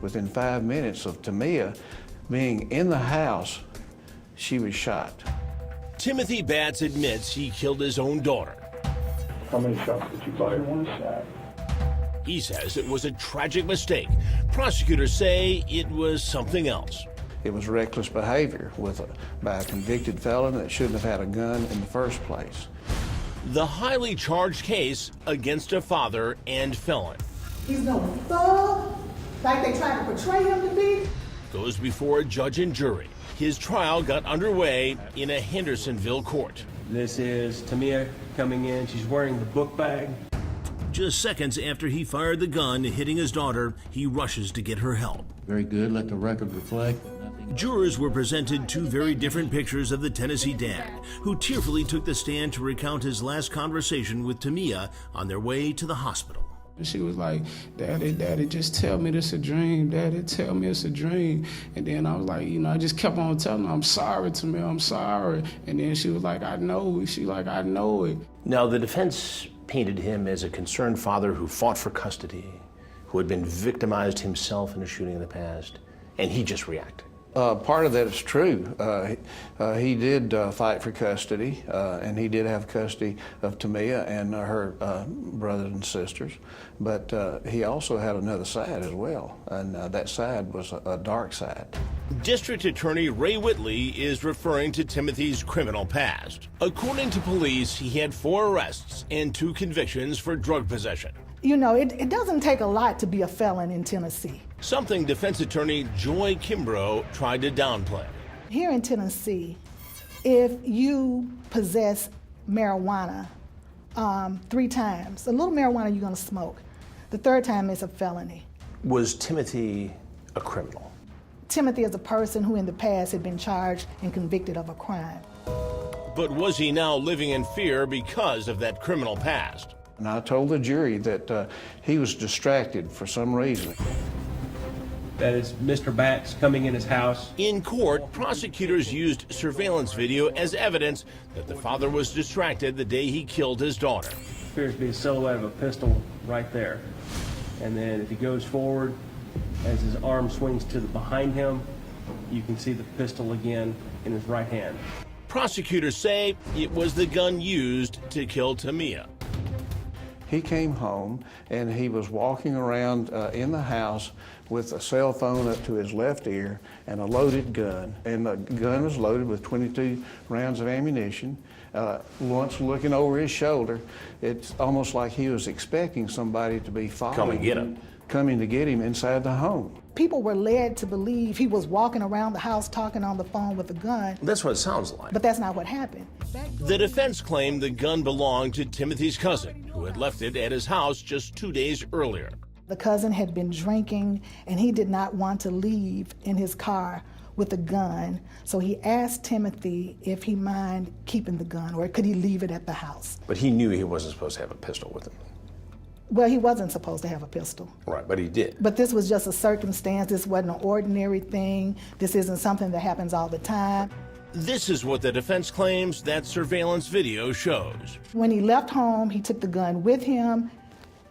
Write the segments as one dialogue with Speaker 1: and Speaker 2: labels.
Speaker 1: within 5 minutes of Tamia being in the house, she was shot.
Speaker 2: Timothy Batts admits he killed his own daughter.
Speaker 3: How many shots did you fire?
Speaker 4: One shot.
Speaker 2: He says it was a tragic mistake. Prosecutors say it was something else.
Speaker 1: It was reckless behavior by a convicted felon that shouldn't have had a gun in the first place.
Speaker 2: The highly charged case against a father and felon
Speaker 5: He's no thug, like they try to portray him to be.
Speaker 2: goes before a judge and jury. His trial got underway in a Hendersonville court.
Speaker 4: This is Tamia coming in. She's wearing the book bag.
Speaker 2: Just seconds after he fired the gun, hitting his daughter, he rushes to get her help.
Speaker 6: Very good. Let the record reflect.
Speaker 2: Jurors were presented two very different pictures of the Tennessee dad, who tearfully took the stand to recount his last conversation with Tamia on their way to the hospital.
Speaker 7: She was like, Daddy, just tell me this a dream. Daddy, tell me it's a dream. And then I was like, I just kept on telling her, I'm sorry, Tamia, I'm sorry. And then she was like, I know it. I know it.
Speaker 8: Now, the defense painted him as a concerned father who fought for custody, who had been victimized himself in a shooting in the past, and he just reacted.
Speaker 1: Part of that is true. He did fight for custody, and he did have custody of Tamia and her brothers and sisters. But he also had another side as well, and that side was a dark side.
Speaker 2: District Attorney Ray Whitley is referring to Timothy's criminal past. According to police, he had 4 arrests and 2 convictions for drug possession.
Speaker 5: It doesn't take a lot to be a felon in Tennessee.
Speaker 2: Something defense attorney Joy Kimbrough tried to downplay.
Speaker 5: Here in Tennessee, if you possess marijuana 3 times, a little marijuana you're going to smoke. The 3rd time is a felony.
Speaker 8: Was Timothy a criminal?
Speaker 5: Timothy is a person who in the past had been charged and convicted of a crime.
Speaker 2: But was he now living in fear because of that criminal past?
Speaker 1: And I told the jury that he was distracted for some reason.
Speaker 4: That is Mr. Batts coming in his house.
Speaker 2: In court, prosecutors used surveillance video as evidence that the father was distracted the day he killed his daughter.
Speaker 4: Appears to be a silhouette of a pistol right there. And then if he goes forward, as his arm swings to the behind him, you can see the pistol again in his right hand.
Speaker 2: Prosecutors say it was the gun used to kill Tamia.
Speaker 1: He came home and he was walking around in the house with a cell phone up to his left ear and a loaded gun. And the gun was loaded with 22 rounds of ammunition. Once looking over his shoulder, it's almost like he was expecting somebody to be following him, coming to get him inside the home.
Speaker 5: People were led to believe he was walking around the house talking on the phone with a gun.
Speaker 8: That's what it sounds like.
Speaker 5: But that's not what happened.
Speaker 2: The defense claimed the gun belonged to Timothy's cousin, who had left it at his house just 2 days earlier.
Speaker 5: The cousin had been drinking, and he did not want to leave in his car with a gun, so he asked Timothy if he mind keeping the gun, or could he leave it at the house.
Speaker 8: But he knew he wasn't supposed to have a pistol with him.
Speaker 5: Well, he wasn't supposed to have a pistol.
Speaker 8: Right, but he did.
Speaker 5: But this was just a circumstance. This wasn't an ordinary thing. This isn't something that happens all the time.
Speaker 2: This is what the defense claims that surveillance video shows.
Speaker 5: When he left home, he took the gun with him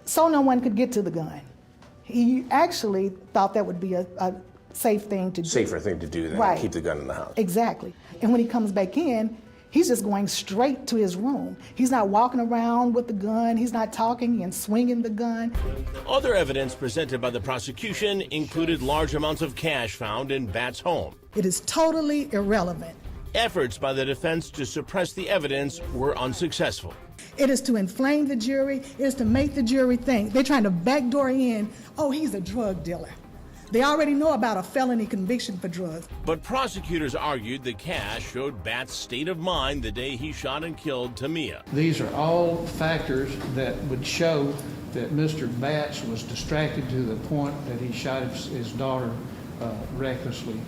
Speaker 5: so no one could get to the gun. He actually thought that would be a safe thing to do.
Speaker 8: Safer thing to do than keep the gun in the house.
Speaker 5: Exactly. And when he comes back in, he's just going straight to his room. He's not walking around with the gun. He's not talking and swinging the gun.
Speaker 2: Other evidence presented by the prosecution included large amounts of cash found in Batts' home.
Speaker 5: It is totally irrelevant.
Speaker 2: Efforts by the defense to suppress the evidence were unsuccessful.
Speaker 5: It is to inflame the jury. It is to make the jury think. They're trying to backdoor in, oh, he's a drug dealer. They already know about a felony conviction for drugs.
Speaker 2: But prosecutors argued the cash showed Batts' state of mind the day he shot and killed Tamia.
Speaker 1: These are all factors that would show that Mr. Batts was distracted to the point that he shot his daughter recklessly.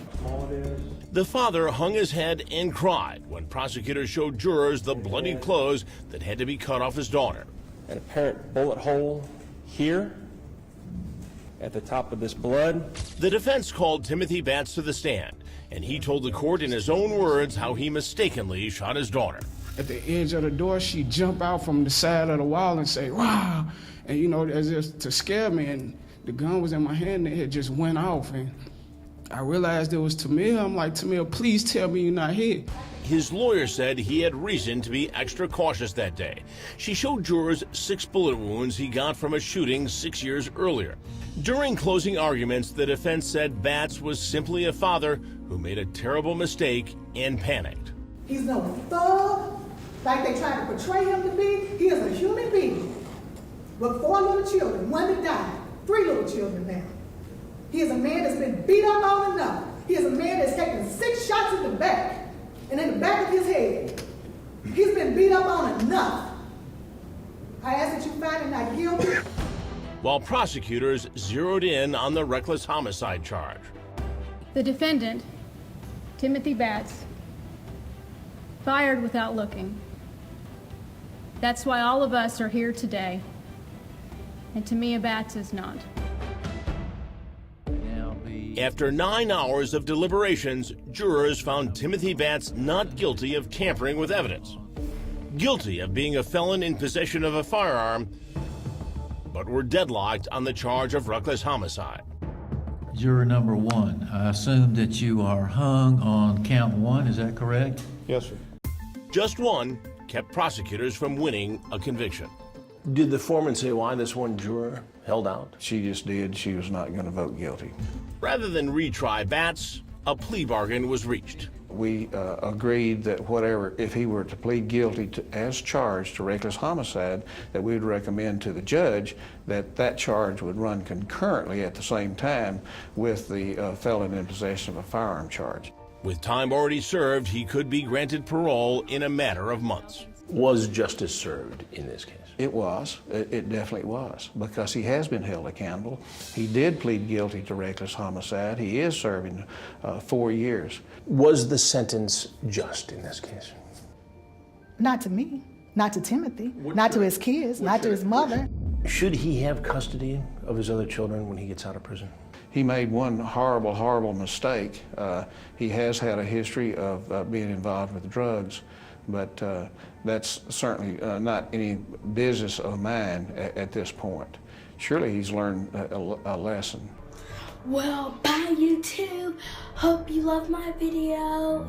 Speaker 2: The father hung his head and cried when prosecutors showed jurors the bloody clothes that had to be cut off his daughter.
Speaker 4: An apparent bullet hole here at the top of this blood.
Speaker 2: The defense called Timothy Batts to the stand, and he told the court in his own words how he mistakenly shot his daughter.
Speaker 7: At the edge of the door, she jumped out from the side of the wall and say, wow, and as if to scare me. And the gun was in my hand and it just went off. And I realized it was Tamia. I'm like, Tamia, please tell me you're not hit.
Speaker 2: His lawyer said he had reason to be extra cautious that day. She showed jurors 6 bullet wounds he got from a shooting 6 years earlier. During closing arguments, the defense said Batts was simply a father who made a terrible mistake and panicked.
Speaker 5: He's no thug, like they try to portray him to be. He is a human being with 4 little children, 1 that died, 3 little children now. He is a man that's been beat up on enough. He is a man that's taken 6 shots in the back and in the back of his head. He's been beat up on enough. I ask that you find him not guilty.
Speaker 2: While prosecutors zeroed in on the reckless homicide charge.
Speaker 9: The defendant, Timothy Batts, fired without looking. That's why all of us are here today, and Tamia Batts is not.
Speaker 2: After 9 hours of deliberations, jurors found Timothy Batts not guilty of tampering with evidence, guilty of being a felon in possession of a firearm, but were deadlocked on the charge of reckless homicide.
Speaker 6: Juror number 1, I assume that you are hung on count 1, is that correct?
Speaker 3: Yes, sir.
Speaker 2: Just one kept prosecutors from winning a conviction.
Speaker 8: Did the foreman say why this one juror held out?
Speaker 1: She just did. She was not going to vote guilty.
Speaker 2: Rather than retry Batts, a plea bargain was reached.
Speaker 1: We agreed that whatever, if he were to plead guilty to, as charged to reckless homicide, that we would recommend to the judge that that charge would run concurrently at the same time with the felon in possession of a firearm charge.
Speaker 2: With time already served, he could be granted parole in a matter of months.
Speaker 8: Was justice served in this case?
Speaker 1: It was. It definitely was, because he has been held accountable. He did plead guilty to reckless homicide. He is serving 4 years.
Speaker 8: Was the sentence just in this case?
Speaker 5: Not to me, not to Timothy, not to his kids, not to his mother.
Speaker 8: Should he have custody of his other children when he gets out of prison?
Speaker 1: He made one horrible, horrible mistake. He has had a history of being involved with drugs, but that's certainly not any business of mine at this point. Surely he's learned a lesson.
Speaker 10: Well, bye YouTube. Hope you love my video.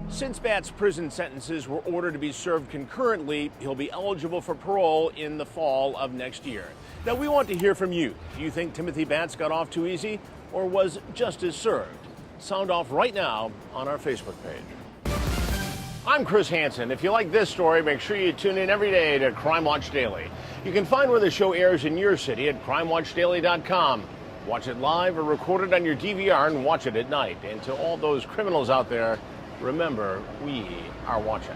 Speaker 2: Since Batts' prison sentences were ordered to be served concurrently, he'll be eligible for parole in the fall of next year. Now, we want to hear from you. Do you think Timothy Batts got off too easy, or was justice served? Sound off right now on our Facebook page. I'm Chris Hansen. If you like this story, make sure you tune in every day to Crime Watch Daily. You can find where the show airs in your city at crimewatchdaily.com. Watch it live or record it on your DVR and watch it at night. And to all those criminals out there, remember, we are watching.